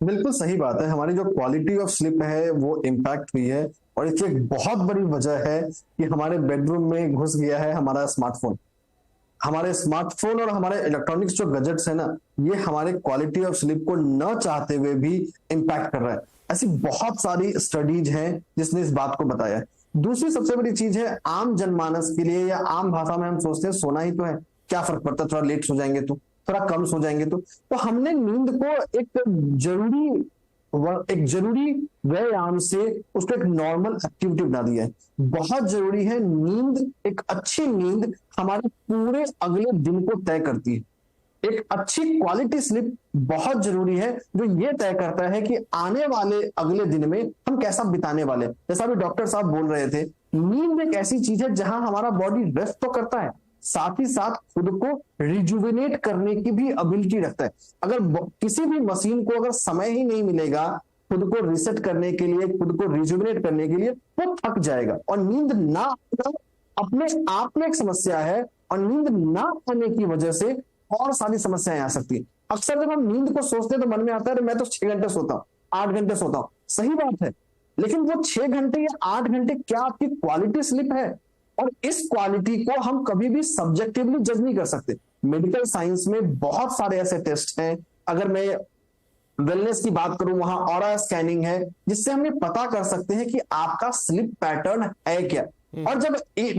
बिल्कुल सही बात है। हमारी जो क्वालिटी ऑफ स्लीप है वो इम्पैक्ट हुई है, और इसकी एक बहुत बड़ी वजह है कि हमारे बेडरूम में घुस गया है हमारा स्मार्टफोन। हमारे स्मार्टफोन और हमारे इलेक्ट्रॉनिक्स जो गैजेट्स है ना, ये हमारे क्वालिटी ऑफ स्लीप को न चाहते हुए भी इम्पैक्ट कर रहा है। ऐसी बहुत सारी स्टडीज हैं जिसने इस बात को बताया है। दूसरी सबसे बड़ी चीज है, आम जनमानस के लिए या आम भाषा में हम सोचते हैं सोना ही तो है, क्या फर्क पड़ता है थोड़ा लेट सो जाएंगे थोड़ा कम सो जाएंगे तो हमने नींद को जरूरी एक जरूरी व्यायाम से उसको एक नॉर्मल एक्टिविटी बना दिया है। बहुत जरूरी है नींद। एक अच्छी नींद हमारे पूरे अगले दिन को तय करती है। एक अच्छी क्वालिटी स्लीप बहुत जरूरी है, जो ये तय करता है कि आने वाले अगले दिन में हम कैसा बिताने वाले। जैसा अभी डॉक्टर साहब बोल रहे थे, नींद एक ऐसी चीज है जहां हमारा बॉडी रेस्ट तो करता है, साथ ही साथ खुद को रिजुविनेट करने की भी एबिलिटी रखता है। अगर किसी भी मशीन को अगर समय ही नहीं मिलेगा खुद को रिसेट करने के लिए, खुद को रिजुविनेट करने के लिए, वो थक जाएगा। और नींद ना आना अपने आप में एक समस्या है, और नींद ना आने की वजह से और सारी समस्याएं आ सकती है। अक्सर जब हम नींद को सोचते हैं तो मन में आता है मैं तो 6 घंटे सोता हूं, 8 घंटे सोता हूं। सही बात है, लेकिन वो 6 घंटे या 8 घंटे क्या आपकी क्वालिटी स्लीप है? और इस क्वालिटी को हम कभी भी सब्जेक्टिवली जज नहीं कर सकते। मेडिकल साइंस में बहुत सारे ऐसे टेस्ट हैं। अगर मैं वेलनेस की बात करूं, वहां ऑरा स्कैनिंग है, जिससे हम ये पता कर सकते हैं कि आपका स्लीप पैटर्न है क्या। और जब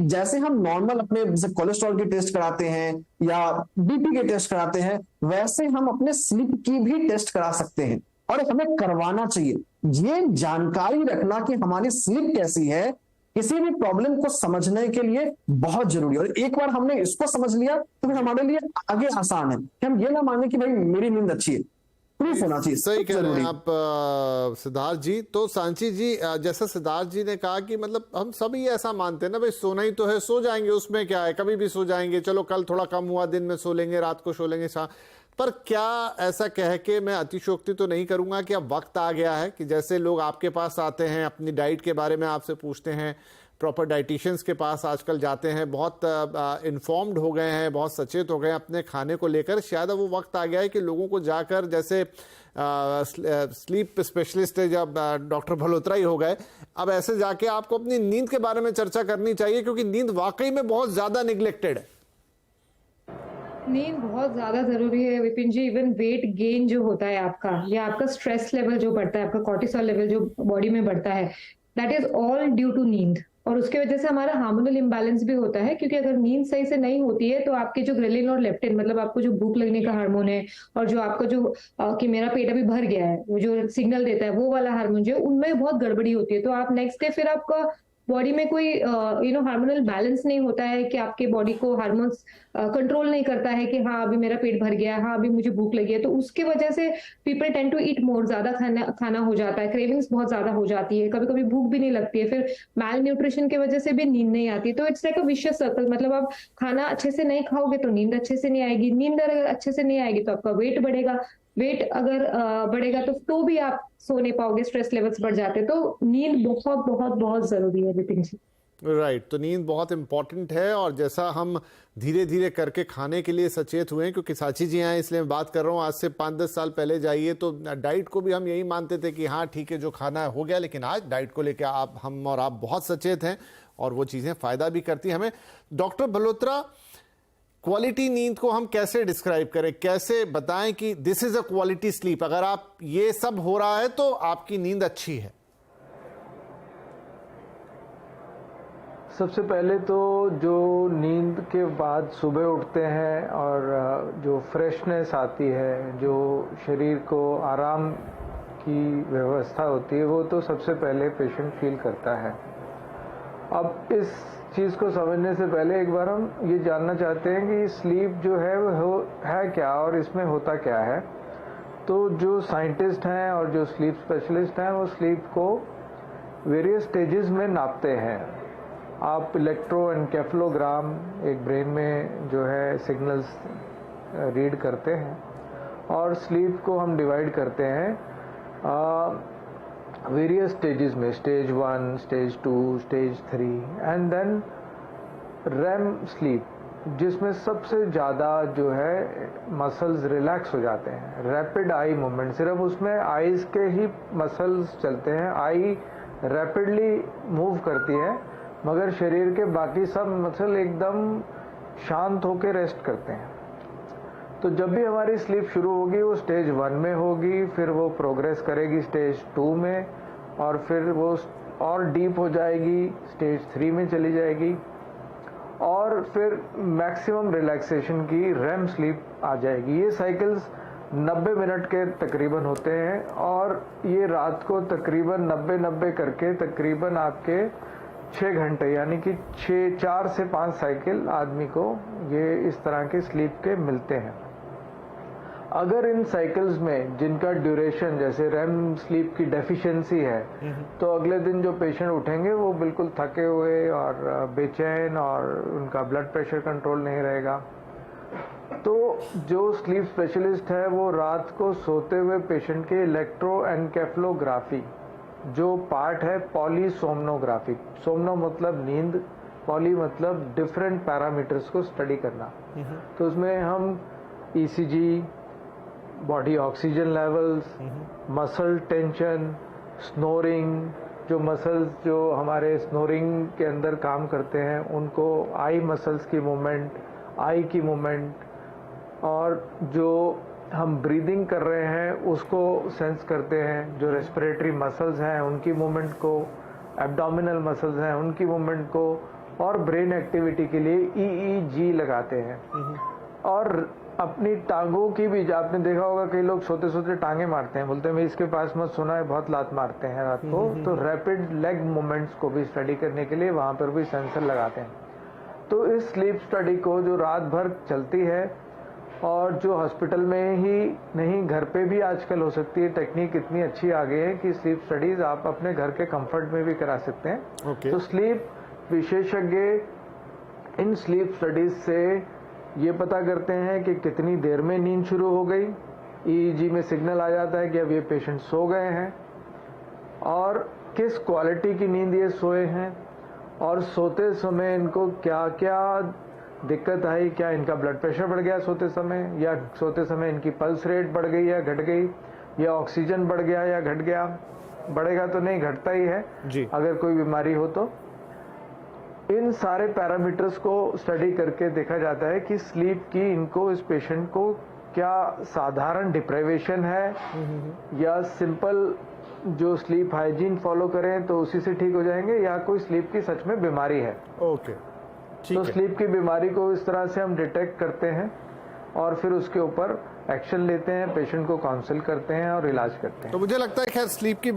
जैसे हम नॉर्मल अपने जैसे कोलेस्ट्रॉल के टेस्ट कराते हैं या बीपी के टेस्ट कराते हैं, वैसे हम अपने स्लीप की भी टेस्ट करा सकते हैं, और हमें करवाना चाहिए। ये जानकारी रखना कि हमारी स्लीप कैसी है किसी भी प्रॉब्लम को समझने के लिए बहुत जरूरी है। और एक बार हमने इसको समझ लिया तो फिर हमारे लिए आगे आसान है कि हम ये ना माने कि भाई मेरी नींद अच्छी है। प्रूफ होना चाहिए, सही कह रहे हैं जरूरी। आप सिद्धार्थ जी। तो सांची जी, जैसा सिद्धार्थ जी ने कहा कि मतलब हम सभी ऐसा मानते हैं ना, भाई सोना ही तो है, सो जाएंगे, उसमें क्या है, कभी भी सो जाएंगे, चलो कल थोड़ा कम हुआ, दिन में सो लेंगे, रात को सो लेंगे। पर क्या ऐसा कह के मैं अतिशयोक्ति तो नहीं करूंगा कि अब वक्त आ गया है कि जैसे लोग आपके पास आते हैं, अपनी डाइट के बारे में आपसे पूछते हैं, प्रॉपर डाइटिशियंस के पास आजकल जाते हैं, बहुत इन्फॉर्म्ड हो गए हैं, बहुत सचेत हो गए हैं अपने खाने को लेकर, शायद अब वो वक्त आ गया है कि लोगों को जाकर, जैसे स्लीप स्पेशलिस्ट है जब डॉक्टर भलोत्रा ही हो गए, अब ऐसे जाके आपको अपनी नींद के बारे में चर्चा करनी चाहिए, क्योंकि नींद वाकई में बहुत ज़्यादा निगलेक्टेड है। नींद बहुत ज्यादा जरूरी है विपिन जी। इवन वेट गेन जो होता है आपका, या आपका स्ट्रेस लेवल जो बढ़ता है, आपका कॉर्टिसोल लेवल जो बॉडी में बढ़ता है, that is all due to नींद। और उसके वजह से हमारा हार्मोनल इम्बैलेंस भी होता है, क्योंकि अगर नींद सही से नहीं होती है तो आपके जो ग्रेलिन और लेप्टिन, मतलब आपको जो भूख लगने का हार्मोन है, और जो आपका जो कि मेरा पेट अभी भर गया है, वो जो सिग्नल देता है, वो वाला हार्मोन जो है, उनमें बहुत गड़बड़ी होती है। तो आप नेक्स्ट डे फिर आपका बॉडी में कोई हार्मोनल बैलेंस नहीं होता है, कि आपके बॉडी को हार्मोन्स कंट्रोल नहीं करता है कि हाँ अभी मेरा पेट भर गया है, हाँ अभी मुझे भूख लगी है। तो उसकी वजह से पीपल टेंड टू ईट मोर, ज्यादा खाना हो जाता है, क्रेविंग्स बहुत ज्यादा हो जाती है, कभी कभी भूख भी नहीं लगती है, फिर मैल न्यूट्रिशन की वजह से भी नींद नहीं आती। तो it's like a vicious circle. मतलब आप खाना अच्छे से नहीं खाओगे तो नींद अच्छे से नहीं आएगी, नींद अगर अच्छे से नहीं आएगी तो आपका वेट बढ़ेगा, वेट अगर बढ़ेगा तो भी आप सो नहीं पाओगे, स्ट्रेस लेवल्स बढ़ जाते हैं। तो नींद बहुत बहुत बहुत जरूरी है विपिन जी। राइट, तो नींद बहुत इंपॉर्टेंट है। और जैसा हम धीरे धीरे करके खाने के लिए सचेत हुए हैं, क्योंकि सांची जी हैं इसलिए मैं बात कर रहा हूँ, आज से 5-10 साल पहले जाइए तो डाइट को भी हम यही मानते थे कि हाँ ठीक है जो खाना है हो गया, लेकिन आज डाइट को लेकर हम और आप बहुत सचेत हैं, और वो चीज़ें फ़ायदा भी करती हैं हमें। डॉक्टर भलोत्रा, क्वालिटी नींद को हम कैसे डिस्क्राइब करें, कैसे बताएं कि this is a quality sleep? अगर आप ये सब हो रहा है तो आपकी नींद अच्छी है। सबसे पहले तो जो नींद के बाद सुबह उठते हैं और जो फ्रेशनेस आती है, जो शरीर को आराम की व्यवस्था होती है, वो तो सबसे पहले पेशेंट फील करता है। अब इस चीज़ को समझने से पहले एक बार हम ये जानना चाहते हैं कि स्लीप जो है वो है क्या और इसमें होता क्या है। तो जो साइंटिस्ट हैं और जो स्लीप स्पेशलिस्ट हैं वो स्लीप को वेरियस स्टेजेस में नापते हैं। आप इलेक्ट्रोएन्केफेलोग्राम एक ब्रेन में जो है सिग्नल्स रीड करते हैं, और स्लीप को हम डिवाइड करते हैं वेरियस स्टेजेस में, stage 1, stage 2, stage 3, and then REM sleep. जिसमें सबसे ज़्यादा जो है मसल्स रिलैक्स हो जाते हैं। रैपिड आई मूवमेंट, सिर्फ उसमें आईज के ही मसल्स चलते हैं, आई रैपिडली मूव करती है, मगर शरीर के बाकी सब मसल एकदम शांत होकर रेस्ट करते हैं। तो जब भी हमारी स्लीप शुरू होगी वो स्टेज 1 में होगी, फिर वो प्रोग्रेस करेगी स्टेज 2 में, और फिर वो और डीप हो जाएगी, स्टेज 3 में चली जाएगी, और फिर मैक्सिमम रिलैक्सेशन की रेम स्लीप आ जाएगी। ये साइकिल्स 90 मिनट के तकरीबन होते हैं, और ये रात को तकरीबन 90 करके तकरीबन आपके 6 घंटे, यानी कि 4 से 5 साइकिल आदमी को ये इस तरह के स्लीप के मिलते हैं। अगर इन साइकिल्स में जिनका ड्यूरेशन जैसे रेम स्लीप की डेफिशिएंसी है, तो अगले दिन जो पेशेंट उठेंगे वो बिल्कुल थके हुए और बेचैन, और उनका ब्लड प्रेशर कंट्रोल नहीं रहेगा। तो जो स्लीप स्पेशलिस्ट है वो रात को सोते हुए पेशेंट के इलेक्ट्रोएन्केफेलोग्राफी, जो पार्ट है पॉलीसोम्नोग्राफी, सोमनो मतलब नींद, पॉली मतलब डिफरेंट पैरामीटर्स को स्टडी करना। तो उसमें हम ECG, body oxygen levels, muscle tension, snoring, जो मसल्स जो हमारे स्नोरिंग के अंदर काम करते हैं उनको, आई मसल्स की मूवमेंट, आई की मूवमेंट, और जो हम ब्रीदिंग कर रहे हैं उसको सेंस करते हैं, जो रेस्पिरेटरी मसल्स हैं उनकी मूवमेंट को, एब्डोमिनल मसल्स हैं उनकी मूवमेंट को, और ब्रेन एक्टिविटी के लिए ईईजी लगाते हैं। और अपनी टांगों की भी, आपने देखा होगा कई लोग सोते सोते टांगे मारते हैं, बोलते हैं मैं इसके पास मत सोना है, बहुत लात मारते हैं रात को। तो रैपिड लेग मूवमेंट्स को भी स्टडी करने के लिए वहां पर भी सेंसर लगाते हैं। तो इस स्लीप स्टडी को जो रात भर चलती है, और जो हॉस्पिटल में ही नहीं घर पे भी आजकल हो सकती है, टेक्निक इतनी अच्छी आ गई है कि स्लीप स्टडीज आप अपने घर के कंफर्ट में भी करा सकते हैं। तो स्लीप विशेषज्ञ इन स्लीप स्टडीज से ये पता करते हैं कि कितनी देर में नींद शुरू हो गई, ईईजी में सिग्नल आ जाता है कि अब ये पेशेंट सो गए हैं, और किस क्वालिटी की नींद ये सोए हैं, और सोते समय इनको क्या क्या दिक्कत आई, क्या इनका ब्लड प्रेशर बढ़ गया सोते समय, या सोते समय इनकी पल्स रेट बढ़ गई या घट गई, या ऑक्सीजन बढ़ गया या घट गया। बढ़ेगा तो नहीं, घटता ही है जी। अगर कोई बीमारी हो तो इन सारे पैरामीटर्स को स्टडी करके देखा जाता है कि स्लीप की इनको, इस पेशेंट को क्या साधारण डिप्राइवेशन है, या सिंपल जो स्लीप हाइजीन फॉलो करें तो उसी से ठीक हो जाएंगे, या कोई स्लीप की सच में बीमारी है। तो स्लीप की बीमारी को इस तरह से हम डिटेक्ट करते हैं, और फिर उसके ऊपर एक्शन लेते हैं, पेशेंट को काउंसिल करते हैं और इलाज करते हैं। तो मुझे लगता है खैर स्लीप की